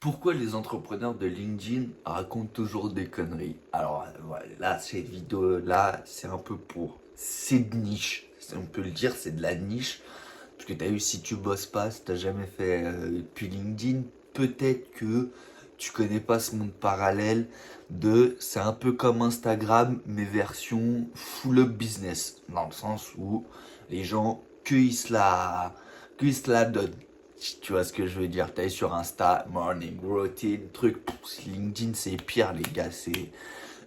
Pourquoi les entrepreneurs de LinkedIn racontent toujours des conneries? Alors voilà, là, cette vidéo-là, c'est un peu c'est de niche. On peut le dire, c'est de la niche. Parce que t'as vu, si tu bosses pas, si t'as jamais fait depuis LinkedIn, peut-être que tu connais pas ce monde parallèle c'est un peu comme Instagram, mais version full up business. Dans le sens où les gens cueillent la donnent. Si tu vois ce que je veux dire, t'es sur Insta, morning routine, truc. LinkedIn, c'est pire, les gars. C'est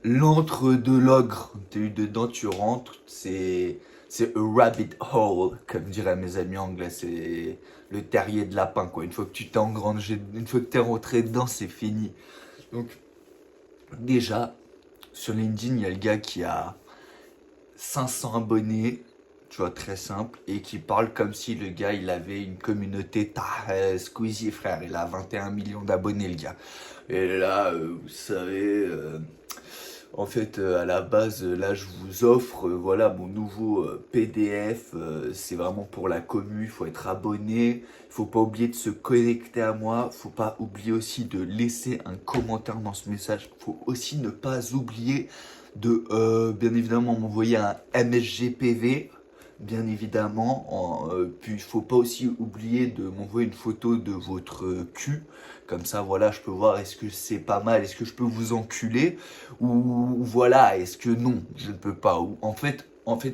l'antre de l'ogre. T'es eu dedans, tu rentres. C'est a rabbit hole, comme diraient mes amis anglais. C'est le terrier de lapin, quoi. Une fois que tu t'es engrangé, une fois que t'es rentré dedans, c'est fini. Donc, déjà, sur LinkedIn, il y a le gars qui a 500 abonnés, tu vois, très simple, et qui parle comme si le gars, il avait une communauté. Squeezie, frère, il a 21 millions d'abonnés, le gars. Et là, vous savez, en fait, à la base, là, je vous offre, voilà, mon nouveau PDF. C'est vraiment pour la commu, il faut être abonné. Il faut pas oublier de se connecter à moi. Faut pas oublier aussi de laisser un commentaire dans ce message. Faut aussi ne pas oublier de, bien évidemment, m'envoyer un MSGPV. Bien évidemment, puis il faut pas aussi oublier de m'envoyer une photo de votre cul. Comme ça, voilà, je peux voir est-ce que c'est pas mal, est-ce que je peux vous enculer, ou voilà, est-ce que non, je ne peux pas. Ou en fait,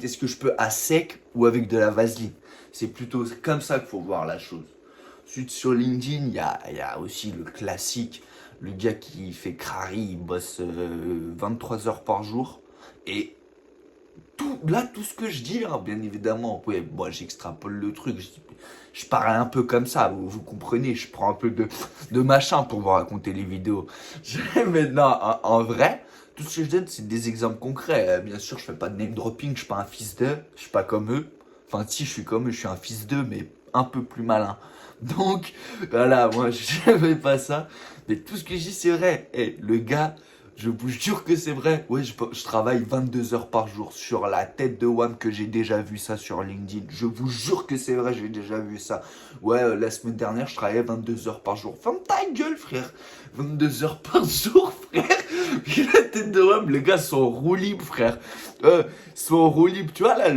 est-ce que je peux à sec ou avec de la vaseline? C'est plutôt comme ça qu'il faut voir la chose. Ensuite, sur LinkedIn, il y a aussi le classique, le gars qui fait crari, il bosse 23 heures par jour. Et tout ce que je dis, hein, bien évidemment, ouais, moi j'extrapole le truc, je parle un peu comme ça, vous comprenez, je prends un peu de machin pour vous raconter les vidéos. Maintenant, en vrai, tout ce que je donne, c'est des exemples concrets. Bien sûr, je fais pas de name dropping, je suis pas un fils d'eux, je suis pas comme eux. Enfin, si, je suis comme eux, je suis un fils d'eux, mais un peu plus malin. Donc, voilà, moi, je fais pas ça. Mais tout ce que je dis, c'est vrai. Et le gars, je vous jure que c'est vrai. Ouais, je travaille 22 heures par jour sur la tête de WAM que j'ai déjà vu ça sur LinkedIn. Je vous jure que c'est vrai, j'ai déjà vu ça. Ouais, la semaine dernière, je travaillais 22 heures par jour. Ferme ta gueule, frère. 22 heures par jour, frère. Puis la tête de WAM, les gars sont en roue libre, frère. Sont en roue libre. Tu vois, là,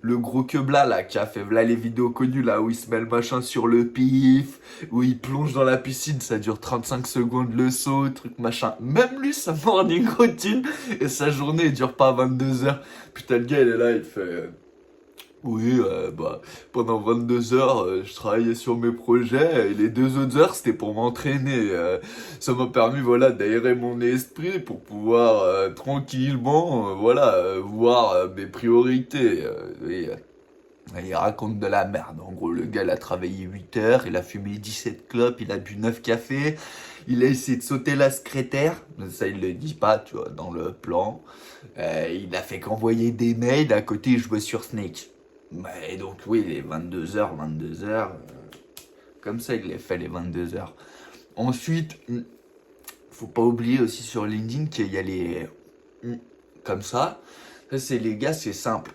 le gros quebla, là, qui a fait là, les vidéos connues, là, où il se met le machin sur le pif, où il plonge dans la piscine, ça dure 35 secondes le saut, truc machin. Même lui, sa morning routine et sa journée, elle dure pas 22 heures. Putain, le gars, il est là, il fait. Oui, bah, pendant 22 heures, je travaillais sur mes projets et les 2 autres heures, c'était pour m'entraîner. Ça m'a permis, voilà, d'aérer mon esprit pour pouvoir tranquillement, voilà, voir mes priorités. Il raconte de la merde. En gros, le gars, il a travaillé 8 heures, il a fumé 17 clopes, il a bu 9 cafés, il a essayé de sauter la secrétaire. Ça, il le dit pas, tu vois, dans le plan. Il a fait qu'envoyer des mails. À côté, il jouait sur Snake. Et donc, oui, les 22 heures, 22 heures. Comme ça, il les fait les 22 heures. Ensuite, faut pas oublier aussi sur LinkedIn qu'il y a les. Comme ça. Ça, c'est les gars, c'est simple.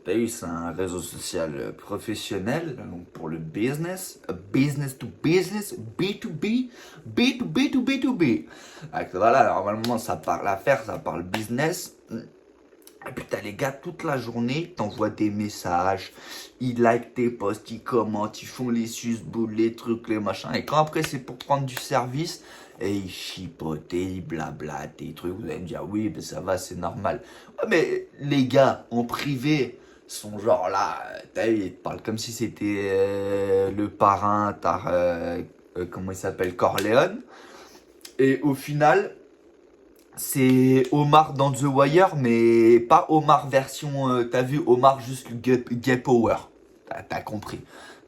T'as vu, c'est un réseau social professionnel, donc pour le business, business to business, B2B, B2B to B2B. Donc, voilà, normalement ça parle affaires, ça parle business. Et puis t'as les gars toute la journée, ils t'envoient des messages, ils like tes posts, ils commentent, ils font les susboules, les trucs, les machins. Et quand après c'est pour prendre du service, et ils chipotent, et ils blablatent, des trucs, vous allez me dire oui, mais ça va, c'est normal. Ouais, mais les gars, en privé, sont genre là, t'as vu, ils te parlent comme si c'était le parrain, comment il s'appelle, Corleone. Et au final, c'est Omar dans The Wire, mais pas Omar version. T'as vu Omar juste le gay power. T'as compris.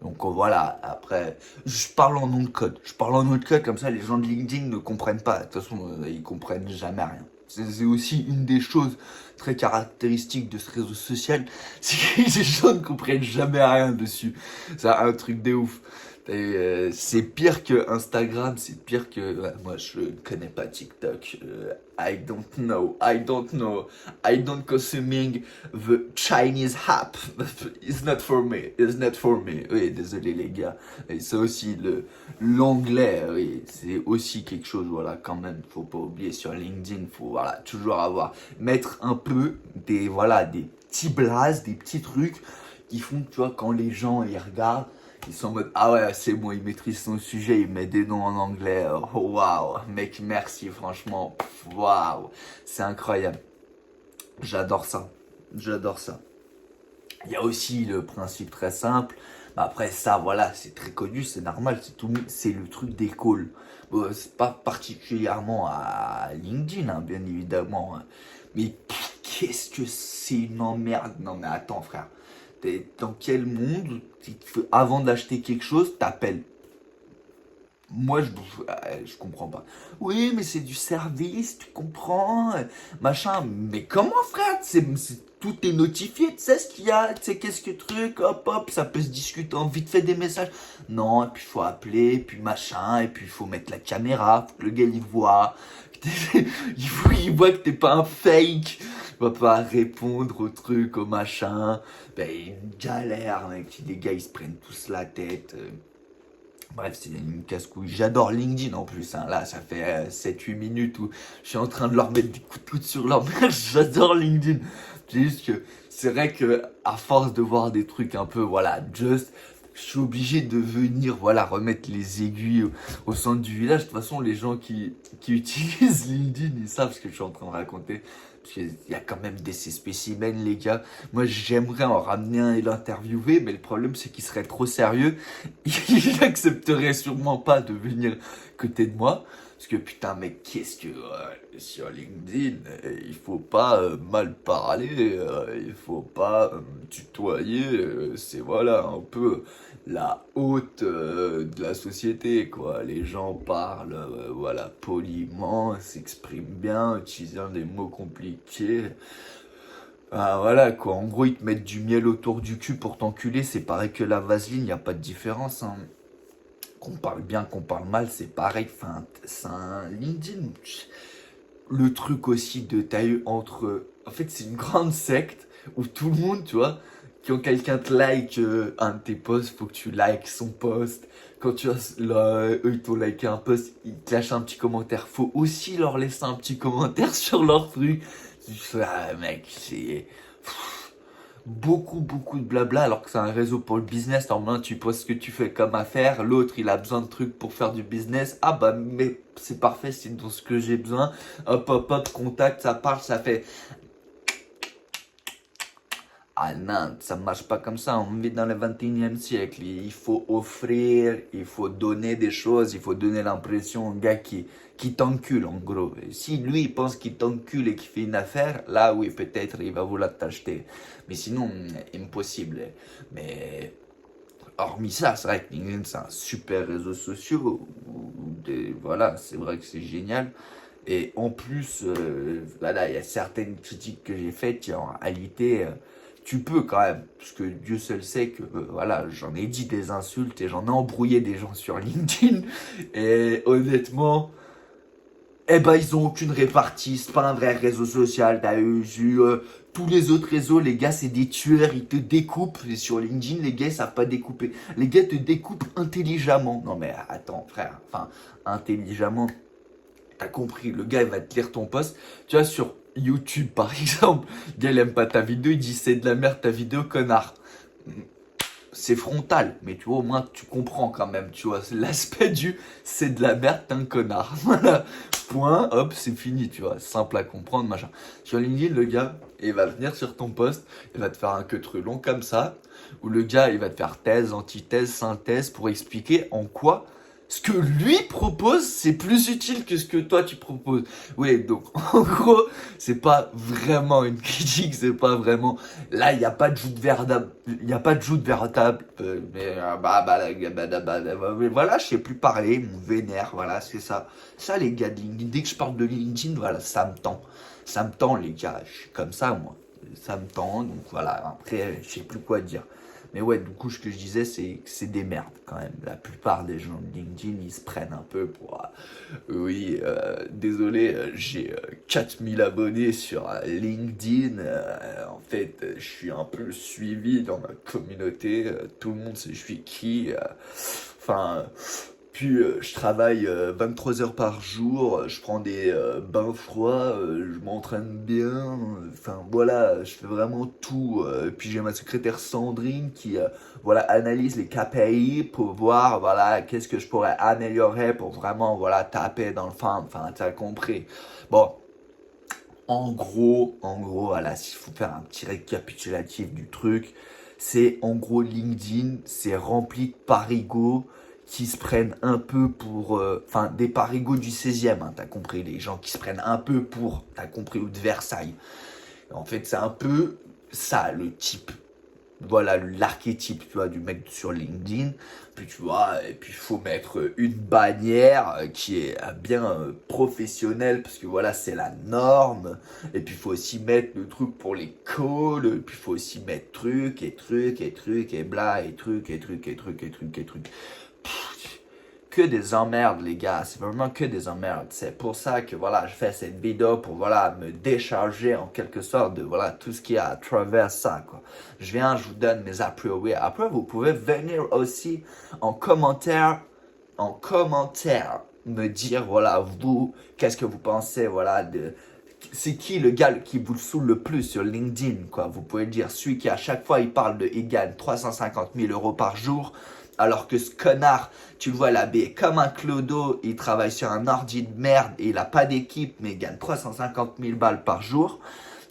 Donc voilà, après, je parle en nom de code. Je parle en nom de code, comme ça les gens de LinkedIn ne comprennent pas. De toute façon, ils comprennent jamais rien. C'est aussi une des choses très caractéristiques de ce réseau social, c'est que les gens ne comprennent jamais rien dessus. C'est un truc de ouf. C'est pire que Instagram, c'est pire que... ouais, moi, je ne connais pas TikTok. I don't know. I don't consuming the Chinese app. It's not for me. It's not for me. Oui, désolé les gars. Et c'est aussi l'anglais, oui, c'est aussi quelque chose, voilà, quand même. Faut pas oublier sur LinkedIn, faut, voilà, toujours mettre un peu des, voilà, des petits blazes, des petits trucs qui font que, tu vois, quand les gens, ils regardent, ils sont en mode, ah ouais, c'est bon, il maîtrise son sujet, il met des noms en anglais. Oh, waouh, mec, merci, franchement. Waouh, c'est incroyable. J'adore ça. J'adore ça. Il y a aussi le principe très simple. Mais après, ça, voilà, c'est très connu, c'est normal, c'est le truc des calls. Bon, c'est pas particulièrement à LinkedIn, hein, bien évidemment, hein. Mais qu'est-ce que c'est une emmerde. Non, mais attends, frère. T'es dans quel monde, avant d'acheter quelque chose, t'appelles? Moi, je comprends pas. Oui, mais c'est du service, tu comprends, machin. Mais comment, frère? Tout est notifié, tu sais ce qu'il y a, tu sais qu'est-ce que truc, hop, hop, ça peut se discuter en vite fait des messages. Non, et puis il faut appeler, puis machin, et puis il faut mettre la caméra, faut que le gars il voit. Il voit que t'es pas un fake. Il va pas répondre au truc, au machin. Ben, une galère, mec. Les gars, ils se prennent tous la tête. Bref, c'est une casse-couille. J'adore LinkedIn en plus, hein. Là, ça fait 7-8 minutes où je suis en train de leur mettre des coups de coude sur leur mère. J'adore LinkedIn. C'est juste que c'est vrai que à force de voir des trucs un peu, voilà, just, je suis obligé de venir, voilà, remettre les aiguilles au centre du village. De toute façon, les gens qui utilisent LinkedIn, ils savent ce que je suis en train de raconter. Parce qu'il y a quand même ces spécimens, les gars. Moi, j'aimerais en ramener un et l'interviewer, mais le problème, c'est qu'il serait trop sérieux. Il n'accepterait sûrement pas de venir côté de moi. Parce que putain, mec, qu'est-ce que sur LinkedIn, il faut pas mal parler, il faut pas tutoyer. C'est voilà un peu la haute de la société, quoi. Les gens parlent, voilà, poliment, s'expriment bien, utilisant des mots compliqués. Ah, voilà, quoi. En gros, ils te mettent du miel autour du cul pour t'enculer. C'est pareil que la vaseline, il n'y a pas de différence, hein. Qu'on parle bien, qu'on parle mal, c'est pareil. Enfin, c'est un LinkedIn. Le truc aussi de taille entre... En fait, c'est une grande secte où tout le monde, tu vois, quand quelqu'un te like un de tes posts, faut que tu likes son post. Quand tu as eux, ils t'ont liké un post, ils te lâchent un petit commentaire. Faut aussi leur laisser un petit commentaire sur leur truc. Ah, mec, c'est beaucoup de blabla alors que c'est un réseau pour le business. Normalement, tu postes ce que tu fais comme affaire. L'autre, il a besoin de trucs pour faire du business. Ah bah, mais c'est parfait, c'est dans ce que j'ai besoin. Hop, hop, hop, contact, ça parle, ça fait... Ah non, ça marche pas comme ça. On vit dans le 21e siècle. Il faut offrir, il faut donner des choses, il faut donner l'impression au gars qui t'encule en gros. Et si lui il pense qu'il t'encule et qu'il fait une affaire, là oui, peut-être il va vouloir t'acheter. Mais sinon, impossible. Mais hormis ça, c'est vrai que LinkedIn c'est un super réseau social. Voilà, c'est vrai que c'est génial. Et en plus, voilà, il y a certaines critiques que j'ai faites qui en réalité, tu peux quand même, parce que Dieu seul sait que, voilà, j'en ai dit des insultes et j'en ai embrouillé des gens sur LinkedIn. Et honnêtement, eh ben, ils ont aucune répartie. C'est pas un vrai réseau social. T'as eu tous les autres réseaux, les gars, c'est des tueurs. Ils te découpent. Et sur LinkedIn, les gars, ils savent pas découper. Les gars te découpent intelligemment. Non, mais attends, frère. Enfin, intelligemment. T'as compris, le gars il va te lire ton post. Tu vois, sur YouTube par exemple, le gars il aime pas ta vidéo, il dit c'est de la merde ta vidéo, connard. C'est frontal, mais tu vois, au moins tu comprends quand même, tu vois, l'aspect du c'est de la merde, t'es un connard. Voilà, point, hop, c'est fini, tu vois, simple à comprendre, machin. Sur LinkedIn, le gars, il va venir sur ton post, il va te faire un queue long comme ça, où le gars il va te faire thèse, antithèse, synthèse pour expliquer en quoi ce que lui propose, c'est plus utile que ce que toi tu proposes. Oui, donc en gros, c'est pas vraiment une critique, c'est pas vraiment. Là, il n'y a pas de joute véritable, il n'y a pas de joute véritable. Mais voilà, je sais plus parler, mon vénère, voilà, c'est ça. Ça, les gars de LinkedIn, dès que je parle de LinkedIn, voilà, ça me tend. Ça me tend, les gars, je suis comme ça, moi. Ça me tend, donc voilà, après, je sais plus quoi dire. Mais ouais, du coup, ce que je disais, c'est que c'est des merdes quand même. La plupart des gens de LinkedIn, ils se prennent un peu pour... oui, désolé, j'ai 4000 abonnés sur LinkedIn. En fait, je suis un peu suivi dans ma communauté. Tout le monde sait je suis qui. Enfin... Puis je travaille 23 heures par jour, je prends des bains froids, je m'entraîne bien, enfin voilà, je fais vraiment tout. Puis j'ai ma secrétaire Sandrine qui voilà, analyse les KPI pour voir voilà, qu'est-ce que je pourrais améliorer pour vraiment voilà, taper dans le fan, enfin t'as compris. Bon, en gros, voilà, s'il faut faire un petit récapitulatif du truc, c'est en gros LinkedIn, c'est rempli de parigots qui se prennent un peu pour... Enfin, des parigots du 16e, hein, t'as compris, les gens qui se prennent un peu pour, t'as compris, ou de Versailles. En fait, c'est un peu ça, le type. Voilà, l'archétype, tu vois, du mec sur LinkedIn. Puis, tu vois, et puis, il faut mettre une bannière qui est bien professionnelle, parce que voilà, c'est la norme. Et puis, il faut aussi mettre le truc pour les calls. Et puis, il faut aussi mettre truc, et truc, et truc, et bla, et truc, et truc, et truc, et truc, et truc. Pff, que des emmerdes, les gars. C'est vraiment que des emmerdes. C'est pour ça que voilà, je fais cette vidéo pour voilà me décharger en quelque sorte de voilà tout ce qui a à travers ça, quoi. Je viens, je vous donne mes a priori. Après, vous pouvez venir aussi en commentaire, me dire voilà vous, qu'est-ce que vous pensez voilà de c'est qui le gars qui vous saoule le plus sur LinkedIn, quoi. Vous pouvez dire celui qui à chaque fois il parle de il gagne 350 000 euros par jour, alors que ce connard, tu le vois l'habiller comme un clodo, il travaille sur un ordi de merde et il a pas d'équipe mais il gagne 350 000 balles par jour.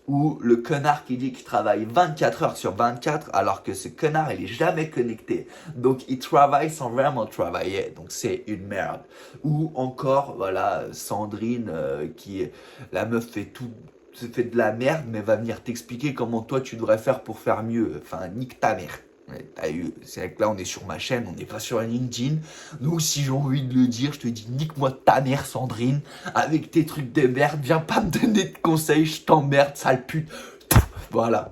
Ou le connard qui dit qu'il travaille 24 heures sur 24 alors que ce connard il est jamais connecté. Donc il travaille sans vraiment travailler. Donc c'est une merde. Ou encore, voilà, Sandrine qui, la meuf fait tout, se fait de la merde mais va venir t'expliquer comment toi tu devrais faire pour faire mieux. Enfin, nique ta mère. Ouais, c'est que là on est sur ma chaîne, on n'est pas sur LinkedIn. Donc si j'ai envie de le dire, je te dis nique-moi ta mère Sandrine, avec tes trucs de merde, viens pas me donner de conseils, je t'emmerde, sale pute. Voilà.